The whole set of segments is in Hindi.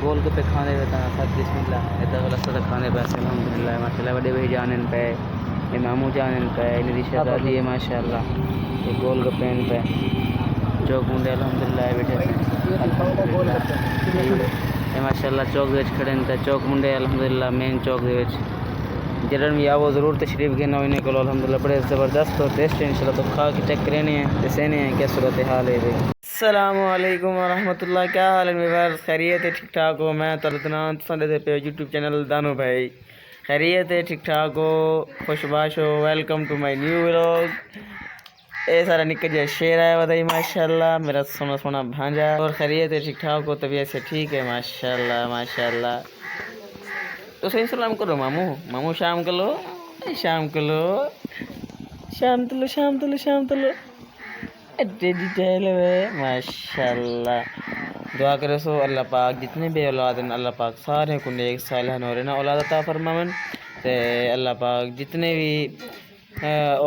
गोल गप्पे खाने पे सब बिस्मिल्लाह इधर वाला सब खाने पे अल्हम्दुलिल्लाह माशाल्लाह बड़े भाई जानन पे ये मामू जानन पे इन रिश्तेदारी है माशाल्लाह ये गोल गप्पे इन पे चौक मुंडे अल्हम्दुलिल्लाह बैठे ये माशाल्लाह चौक विच खड़े ने चौक मुंडे अल्हम्दुलिल्लाह मेन चौक दे विच जरन भी आवो ज़रूर तशरीफ़ के ना इन्हें को अल्हम्दुलिल्लाह बड़े ज़बरदस्त और टेस्ट इंशाल्लाह तो खा के चेक करने हैं दसने हैं क्या सूरत हाल है भाई। अस्सलामु अलैकुम वरहमतुल्लाह, क्या हाल है मेरे खैरियत है? ठीक ठाक हो? मैं तलतना पसंद पे यूट्यूब चैनल दानू भाई खैरियत है? ठीक ठाक हो? खुशबाश हो? Welcome to my new vlog. ये सारा निक्का जहा शेर आया वधाई माशाल्लाह मेरा सोना सोना भांजा और खैरियत है? ठीक ठाक हो? तबीयत से ठीक है माशाल्लाह माशाल्लाह। तो सही सलाम करो मामू, मामू शाम को लो, शाम को लो, शाम तो लो, शाम तो लो, शाम तो लो माशाल्लाह। दुआ करे सो अल्लाह पाक जितने भी औलाद हैं अल्लाह पाक सारे को नेक सालिह नूर ना औलाद अता फरमावन ते अल्लाह पाक जितने भी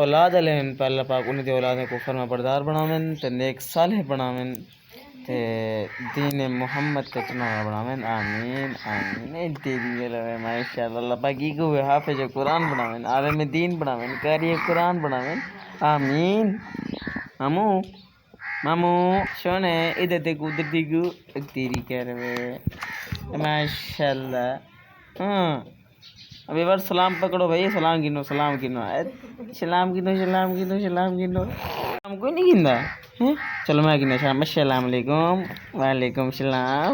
औलाद वाले हैं पर अल्लाह पाक उन्हें औलाद को फरमा बरदार बनावन ते नेक सालिह बनावन ते दीन मोहम्मद का चुनाव बनावन आमीन आमीन। तेरी गलवे माशाल्लाह अल्लाह पाक की को हाफिज कुरान बनावन आलम दीन बनावन कारी कुरान बनावन आमीन। मामू मामू सोने इधर देखो उधर देखो तेरी कह रहे माशाल्लाह। हाँ अभी बार सलाम पकड़ो भाई, सलाम गिनो, सलाम गिनो, सलाम गिनो, सलाम गिनो, सलाम गिनो। सलाम कोई नहीं गिनता है? चलो मैं गिना सलाम। अस्सलाम वालेकुम, वालेकुम सलाम।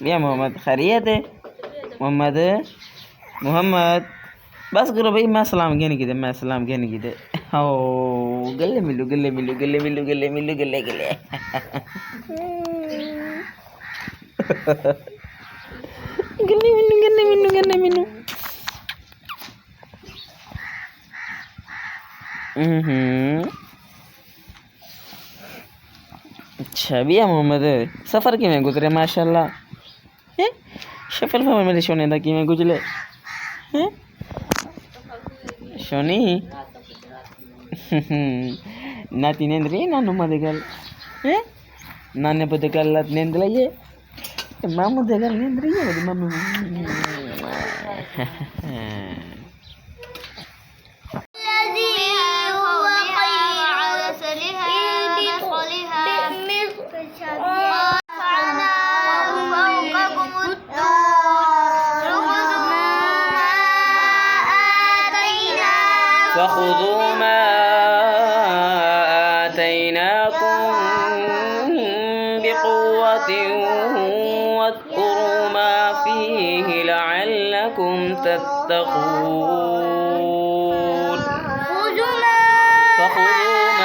या मोहम्मद खैरियत है? मोहम्मद मोहम्मद बस करो भाई, मैं सलाम कहने की दे, मैं सलाम कहने की दे। ओ गले मिलू, गले मिलू, गले मिलू, गले मिलू, गले गले। गले मिलू, गले मिलू, गले मिलू। अच्छा भैया मोहम्मद सफ़र किमें गुजरे माशाल्लाह है? सफर में मेरे सोने का किमें गुजरे हैं सोनी? नाती नींद रही नानू मदे गल है? नाने पते कल नींद लाइए मामू दे गल नींद रही है मामू। फ़ख़ुज़ू मा आतैनाकुम बिक़ुव्वतिन वज़्कुरू मा फ़ीहि लअल्लकुम तत्तक़ून। फ़ख़ुज़ू मा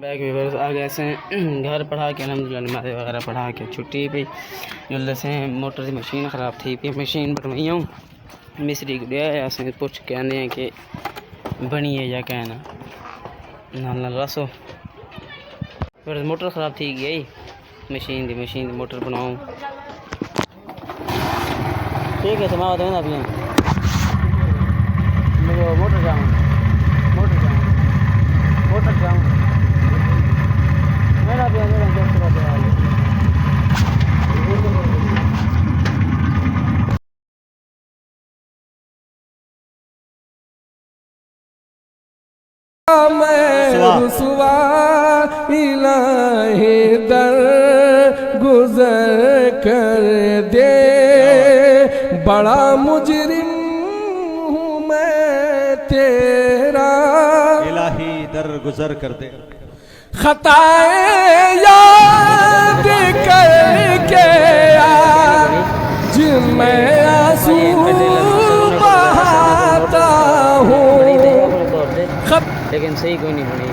बैग व्यूवर्स आ गए से घर पढ़ा के अल्हम्दुलिल्लाह नमाज़ वगैरह पढ़ा के छुट्टी पे जल्दी से मोटर की मशीन ख़राब थी पे मशीन बनवाई हूँ मिस्त्री को दिया असें पुछ के आने हैं कि बनी है या कहना ना रसो फिर मोटर ख़राब थी गई मशीन दी मोटर बनाऊँ ठीक है समाव देना अभी मोटर जाऊँ मेरा भी मेरा जस्ट कर दिया रुसवा इलाही दर गुजर कर दे बड़ा मुजरिम हूँ मैं तेरा इलाही दर गुजर कर दे खताएं याद करके जिनमें आंसू लेकिन सही कोई नहीं बनी।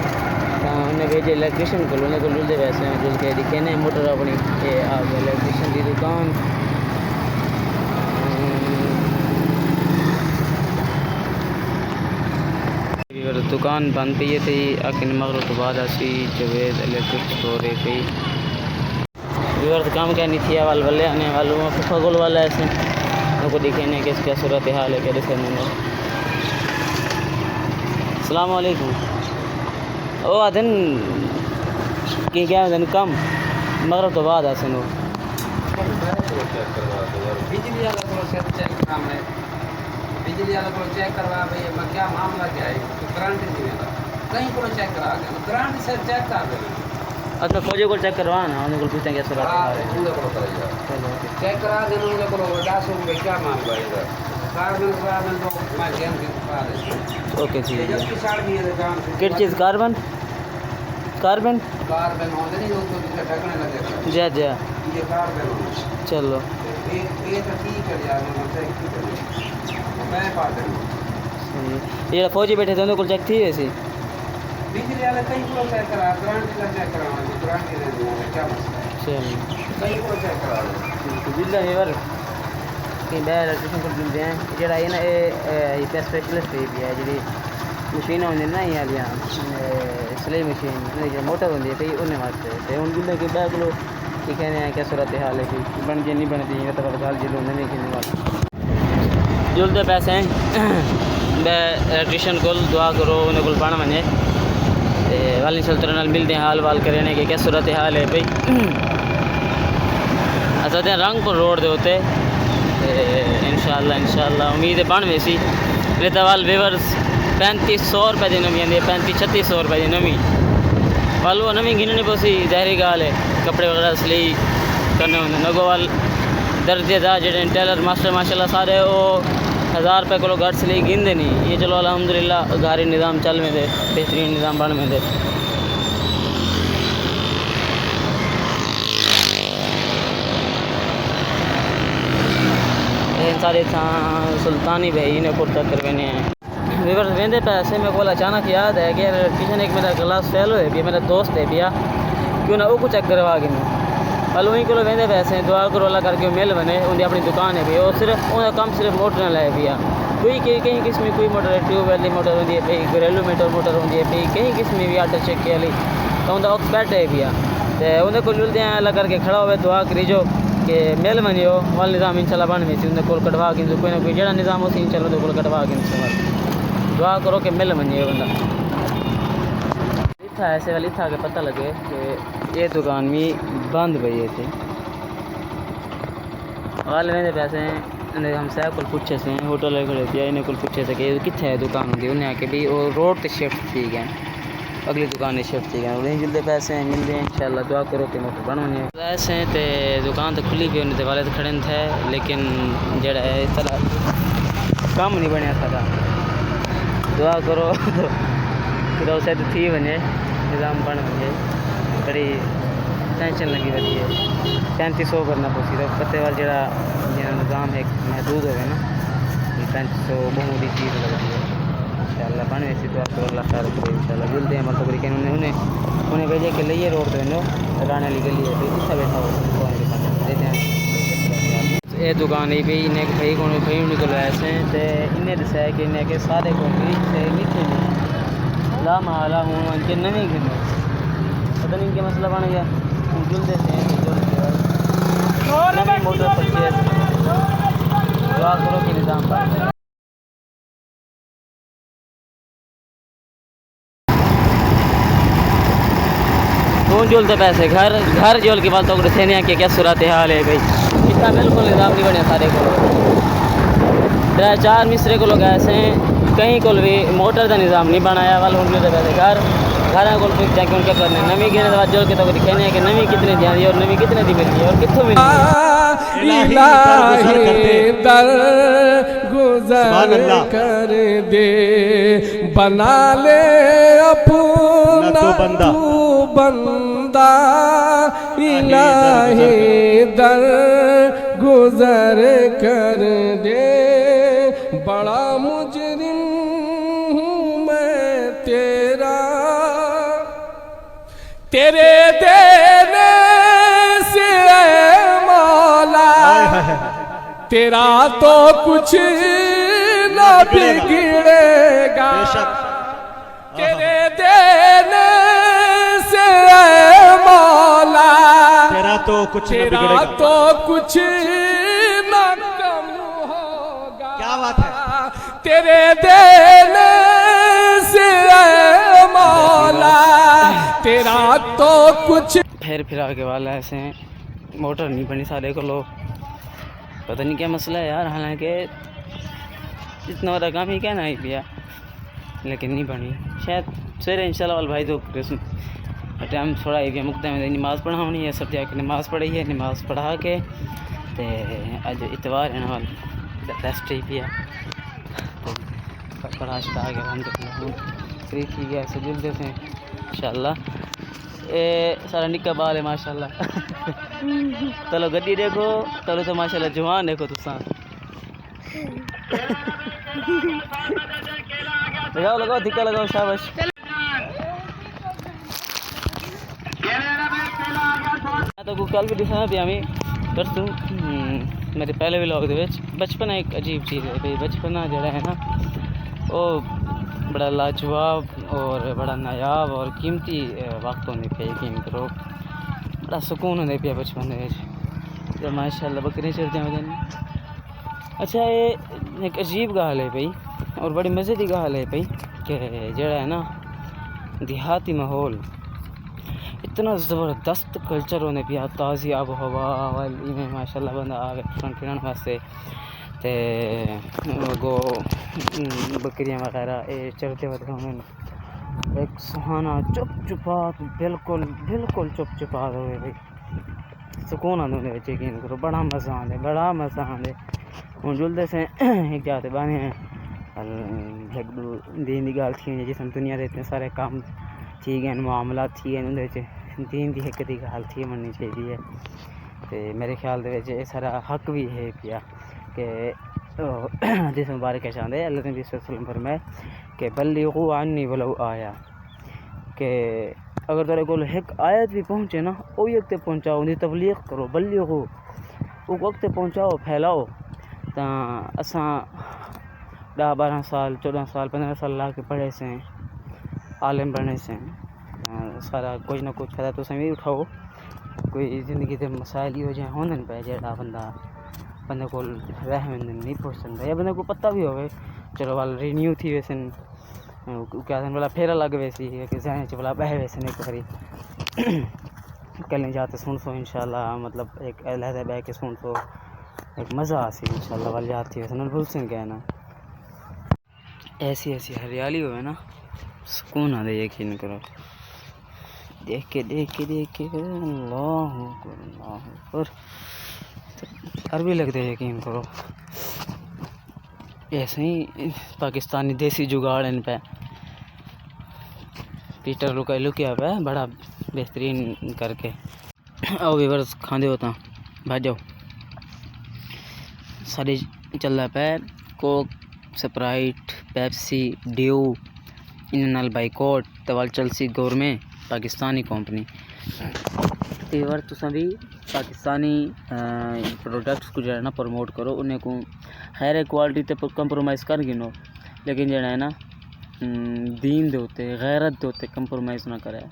उन्हें भेजे इलैक्ट्रीशियन को, उन्हें को जुलते वैसे हैं जुल के दिखे ने मोटर अपनी ये आ गया इलैक्ट्रीशियन की दुकान। दुकान बंद पी थी आखिर मगरब तो बाद असी जवेद इलेक्ट्रिक स्टोर थी व्यवर्थ काम क्या नहीं थी वाल वाले आने वालों में फगोल वाला ऐसे उनको दिखे नहीं कि क्या सूरत हाल है क्या सर मैंने। अस्सलाम वालेकुम। ओ आदन कि क्या दिन कम मगरब तो बाद आसन हो बिजली वाला को चेक काम है, बिजली वाला को चेक करवा भाई मैं क्या मामला क्या है, तो करंट नहीं है कहीं को चेक करा गया करंट से चेक कर दे। अच्छा फौजी को चेक करवाना उन्हें को पूछते हैं क्या सूरत हाल है। उनके को करेगा चेक करा देना उनके को 10 रुपए क्या मामला है इधर कार्बन कार्बन तो मैं गेम के पा दे। ओके ठीक है जबकि साड़ भी है काम से किस चीज़ कार्बन कार्बन कार्बन होते नहीं लोग तो इसका ढकने लगे जय जय ये कार्बन होता चलो ये तो ठीक है यार मैं पा दूँ ये फौजी बैठे थे उन्हें को चेक थी वैसे बिजली वाले कहीं को चेक करा करंट का चेक कराना करंट नहीं देना क्या मसला है चलो कहीं को चेक करा जिला वीवर कि मैं इलेक्ट्रीशियन को मिलते हैं जरा ये ना ये स्पेशलिस्ट है जी मशीन होंगी ना ये वाली सिलाई मशीन जो मोटर होंगी कई उन्हें वास्ते तो हूँ जिले के बैग लो कि कहने हैं क्या सूरत हाल है कि बन के नहीं बनती है तो गल जिलो नहीं खेलने वाले जुलते पैसे हैं मैं इलेक्ट्रीशियन को दुआ करो उन्हें को पढ़ मजे वाली सल्तर नाल मिलते हैं हाल वाल करने के क्या सूरत हाल है भाई अच्छा तो रंगपुर रोड दे होते इंशाल्लाह उम्मीद है बन वैसी रेतावाल वेवर्स 3500 रुपये की नवी आती है 3500-3600 रुपये की नवी वाल वो नवी गिननी पौसी ज़ाहरी गाल है कपड़े वगैरह सिलाई करने होंगे नगोवाल दर्जेदार जो टेलर मास्टर माशाल्लाह सारे वो 1000 रुपये को घट सिलाई गिनते नहीं ये चलो अल्हम्दुलिल्लाह गारी निज़ाम चल में दे बेहतरीन निज़ाम बन में दे। सारे सुल्तानी भाई ने कुर्ता करवाने हैं वीवर वेंदे पैसे मेरे को अचानक याद है कि ट्यूशन एक मेरा क्लास फेल हुए भी मेरा दोस्त है भैया क्यों ना वो चेक करवा के मैं वहीं को वेंदे पैसे दुआ करो अल्लाह करके मिल बने उनकी अपनी दुकान है भैया वो सिर्फ उनका कम सिर्फ मोटर लाए भैया कोई कई किस्म की कोई मोटर है ट्यूब वाली मोटर होती है भाई घरेलू मोटर होती है भाई कई किस्म की आटा चक्की वाली तो उनका वक्त बैठ है भैया तो उन्हें को जुलते हैं अल्लाह करके खड़ा हुए दुआ करीजो कि मिल वनो वाल निज़ाम इंशाल्लाह बन में उन्हें को कटवा के कोई ना कोई जड़ा निज़ाम उसी इंशाल्लाह को कटवा के दुआ करो कि मिल वने बंदा इतना ऐसे वाली था कि पता लगे कि ये दुकान भी बंद पई थी वाले मेरे पैसे हम साहब को पूछे से होटल खड़े थे इन्हें को पूछे थे कि कितने है दुकान होंगी उन्हें आके भी वो रोड पर शिफ्ट थी गए अगली दुकान शिफ्ट थी गए उन्हें जिलते पैसे मिलते हैं इंशाल्लाह दुआ करो कि मोटर बन पैसे तो दुकान तो खुली भी उन्हें वाले तो खड़े थे लेकिन जड़ा है इस तरह कम नहीं बनया था दुआ करो कि उसे तो थी वने निज़ाम बन वने बड़ी टेंशन लगी वही है 3500 करना पौसी तो पत्ते वाल जरा निज़ाम एक महदूद हो गया ना 3500 बहुमूली चीज़ लगती है इंशाल्लाह बन वैसी दुआ करो अल्लाह खैर करे इंशाल्लाह मिलते हैं मतलब तरीके उन्हें भेजे के लिए रोड पे राने वाली गली है तो इतना बैठा हो देते हैं ये दुकान ही भी इन्हें भाई को भाई उन्हें को ऐसे तो इन्हें दसाया कि इन्हें के सारे को नीचे ला माला हूँ इनके नवी गिने पता नहीं इनके मसला बन गया जुल देते हैं मोटर परचेज दुआ करो कि निज़ाम बन जाए। कौन जोलते पैसे घर जोल के बाद तो सेने के क्या सूरत हाल है भाई इसका बिल्कुल निज़ाम नहीं बने सारे को 4 मिस्त्री को लोग ऐसे कहीं को भी मोटर का निज़ाम नहीं बनाया वाल उनके पैसे घर को जाके उनके करने नवी गिने के बाद जोल के तो दिखाने हैं कि नवी कितने दी और नवी कितने दी मिली और कितों मिली दर गुजर कर दे बना ले अपना तू बंदा इलाही दर गुजर कर दे बड़ा मुजरिम हूँ मैं तेरा तेरे देने से मौला तेरा तो कुछ न बिगड़ेगा, तेरे देने से मौला तेरा तो कुछ न तेरा बिगड़ेगा। तो कुछ न कम होगा। क्या बात है। तेरे देने से मौला तेरा तो कुछ फिर आगे वाला ऐसे हैं, मोटर नहीं बनी सारे को लो, पता नहीं क्या मसला है यार। हालांकि इतना बड़ा काम ही क्या ना ही पिया, लेकिन नहीं बनी शायद सवेरे इंशाल्लाह वाल भाई तो टाइम थोड़ा ही गया मुकदमे में नमाज़ पढ़ा होनी है, सब जाके नमाज़ पढ़ी है, नमाज़ पढ़ा के ते अज इतवार है ना वाल रेस्ट ही पिया तो पढ़ा स्टा के अलहमदुलिल्लाह फ्री थी गया सजुल जैसे इंशाल्लाह। ये सारा निक्का बाल है माशाल्लाह चलो गड्डी देखो, चलो तो माशाल्लाह जवान देखो तुसा लगाओ लगाओ धिक्का लगाओ शाबाश। तो कल भी दिखा भी हमें परसों मेरे पहले व्लॉग दे विच बचपना एक अजीब चीज़ है भाई। बचपना जड़ा है ना वो बड़ा लाजवाब और बड़ा नायाब और कीमती वक्त होने पे यकीन करो, बड़ा सुकून होने पे बचपन में जब माशाल्लाह बकरी चढ़ जाए। अच्छा ये एक अजीब गल है भाई और बड़ी मज़े की गल है भाई कि जड़ा है ना देहाती माहौल इतना ज़बरदस्त कल्चर होने पिया, ताज़ी आब हवा वाली में माशाल्लाह बंदा आवे फिरन वास्ते ते गो बकरियां वगैरह ये चलते वक्त हमें एक सुहाना चुपचाप बिल्कुल बिल्कुल चुपचाप हुए भाई सुकून आंदे उहदे विच यकीन करो, बड़ा मज़ा आंदे बड़ा मज़ा आंदे। हुण जुलदे से एक जाते बाने एक दो दिन की गल थी जिस दुनिया के इतने सारे काम ठीक है मामला ठीक है उहदे विच दीन की एक दी गल थी मननी चाहिए है तो मेरे ख्याल दे विच ये सारा हक भी है पिया कि जिस मुबारक चाहते अल्लाह नबी वसल्लम फरमाए कि बल्लिगू अन्नी वलो आया कि अगर तेरे को एक आयत भी पहुँचे ना वो एक ते पहुँचाओ उनकी तबलीग करो, बल्लिगू वो वक्त पहुँचाओ फैलाओ। तो असा 10-12 साल 14 साल 15 साल ला के पढ़े से आलिम बने से सारा कुछ ना कुछ फायदा तुम भी उठाओ। कोई ज़िंदगी के मसाइल ही हो जाए होंदे पे जेड़ा बंदे को रह नहीं पहुँच सकता या बंदे को पता भी होवे चलो वाल रिन्यू थी वैसे क्या वाला फिर अलग वैसी कि जहन च वाला बह वैसे एक बारी कल जाते सुन सो इंशाल्लाह, मतलब एक अलहदा बह के सुन सो एक मज़ा आसी इंशाल्लाह वाल याद थी वैसे न भूल से कहना ऐसी ऐसी हरियाली हो ना सुकून आ दे यकीन करो देख के अल्लाह अकबर अरबी लगते यकीन करो। ऐसे ही पाकिस्तानी देसी जुगाड़ इन पे पीटर लुकिया पे बड़ा बेहतरीन करके आओ वीवर्स खांदे होता भाज जाओ सारी चल रहा पे कोक स्प्राइट पेप्सी ड्यू इन नाल बाइकॉट तवाल चलसी गौरमें पाकिस्तानी कंपनी तेवर तुसा भी पाकिस्तानी प्रोडक्ट्स को जो है ना प्रमोट करो उन्हें को खैर क्वालिटी ते कंप्रोमाइज़ कर गिनो लेकिन जो है ना दीन दे होते गैरत दे होते कंप्रोमाइज़ ना करे।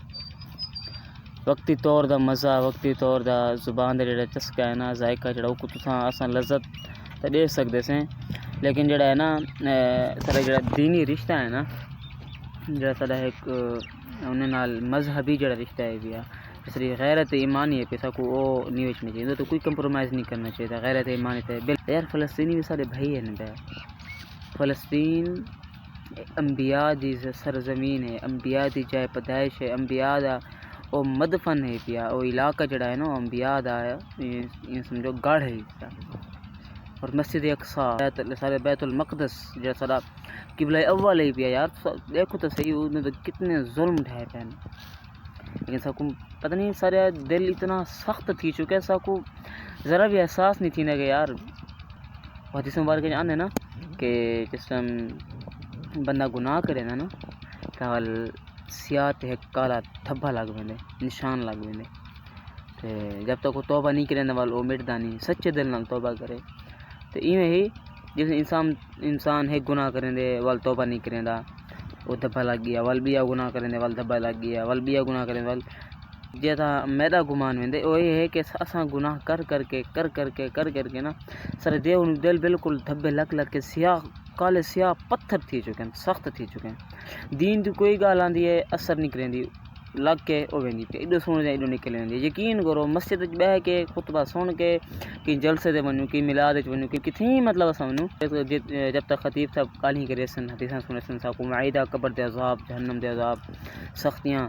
वक्ती तौर दा मज़ा वक्ती तौर दा जुबान दे जेड़ा चस्का है ना जायका जेड़ा को तुसा असा लज्जत ते दे सकदे से लेकिन जेड़ा है ना सारा जेड़ा दीनी रिश्ता है ना जेड़ा सारा एक उन्हें नाल मजहबी जेड़ा रिश्ता है भी इसलिए गैरत ईमानी है पैसा को वो नहीं बेचना चाहिए तो कोई कंप्रोमाइज़ नहीं करना चाहिए। गैरत ईमानी है यार फ़लस्तीनी भी सारे भाई हैं ना फ़लस्तीन अंबिया दी सरजमीन है, अंबिया दी जाए पैदाइश है, अंबिया दा वो मदफन है पिया वो इलाका जड़ा है ना अंबिया दा ये समझो गढ़ है पिया। और मस्जिद अक्सा सारे बैतुल मक़दस जो सारा किबला अव्वल है पिया यार देखो तो सही उसने तो कितने जुल्म ढाए पे लेकिन सबको पता नहीं सारे दिल इतना सख्त थी चुका है सबको ज़रा भी एहसास नहीं थी ना कि यार हदीस मुबारक के आने ना कि जिस टाइम बंदा गुनाह करे ना तो सियाह ते काला धब्बा लग वेंदे, निशान लग वेंदे। ते जब तक वो तौबा नहीं करेंदा वाल वो मिटदा नहीं, सच्चे दिल नाल तौबा करे। तो इवें ही जिस इंसान है गुनाह करेंदे वाल तौबा नहीं करेंदा, वो धब्बा लग गया, वाल बिया गुनाह करेंदे वाल धब्बा लग गया, वाल बिया गुनाह करेंदे वाल जेदा मैदा गुमान वेंदे। वो ये है कि असां गुनाह कर करके ना सारे दिल बिल्कुल धब्बे लग के सियाह काले सियाह पत्थर थी चुके हैं, सख्त थी चुके हैं। दीन की कोई गाल आंदी है असर नहीं करेंदी, लग के ओ वेंदी पे एडो सुन एडो निकल वेंदी। यकीन करो मस्जिद बह के खुतबा सुन के कि जलसे दे वनू कि मिलाद च वनू कि किथी मतलब असां वनू जब तक खतीब साहब गाली करे सन हदीसां सुने सन साकू माइदा कब्र दे अजाब जहन्नम दे अजाब सख्तियां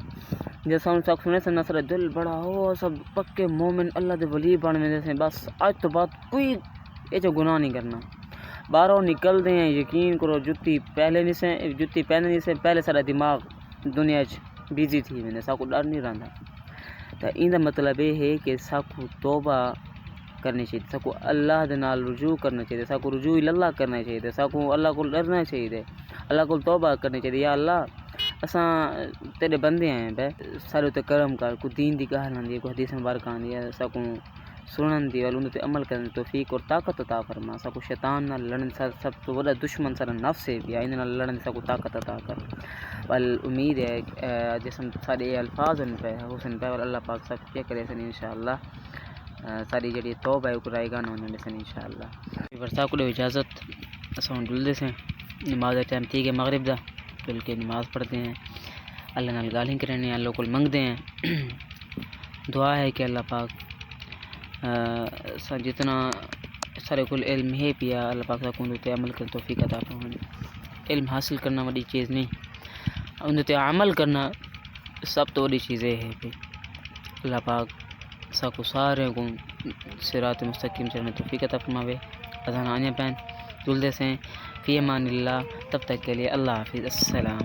जे साउंड साक सुने सन नसर दिल बड़ा हो सब पक्के मोमिन अल्लाह दे वली बन वेंदे से। बस आज तो बात कोई ये जो गुनाह नहीं करना, बाहरों निकलते हैं यकीन करो जुत्ती पहनने से पहले सारा दिमाग दुनिया च बिजी थी वेंदे, साकू डर नहीं रहा। तो इंदा मतलब ये है कि साकू तौबा करनी चाहिए, साकू अल्लाह दे नाल रुजू करना चाहिए, साकू रुजू इल्लाह करना चाहिए, साकू अल्लाह को डरना चाहिए, अल्लाह को तौबा करनी चाहिए। या अल्लाह असां तेरे बंदे हैं बे सारे उत्ते करम कर, को दीन दी गाल आंदी है, को हदीस मुबारक आंदी है, साकू सुनन दी वाल उन ते अमल करने तौफीक और ताकत अता फरमा। साकू शैतान नाल लड़न सब तो बड़ा दुश्मन सारा नफ्स है भी इन नाल लड़न साकू ताकत अता कर। वाल उम्मीद है जिसम सारे अल्फाज उन पे हुसन पे वाल अल्लाह पाक सब के करे सन इंशाअल्लाह सारी जड़ी तौबा है कराएगा ना उन्होंने सन इंशाअल्लाह। फिर साकू दे इजाजत असां डुलदे से नमाज टाइम थी के मगरिब दा डुल के नमाज पढ़ते हैं, अल्लाह नाल गाली करने अल्लाह को मंगते हैं। दुआ है कि अल्लाह पाक जितना सारे कुल इल्म है पिया अल्लाह पाक साकू ते अमल कर तौफीक अता फरमाए। इल्म हासिल करना बड़ी चीज़ नहीं, उन ते अमल करना सब तो बड़ी चीज़ें है भी। अल्लाह पाक साकू सारे को सिरात मुस्तकीम चलने तौफीक अता फरमावे। अज़ान आने पैन जुलदे से फ़ी अमानिल्लाह, तब तक के लिए अल्लाह हाफिज़, अस्सलाम।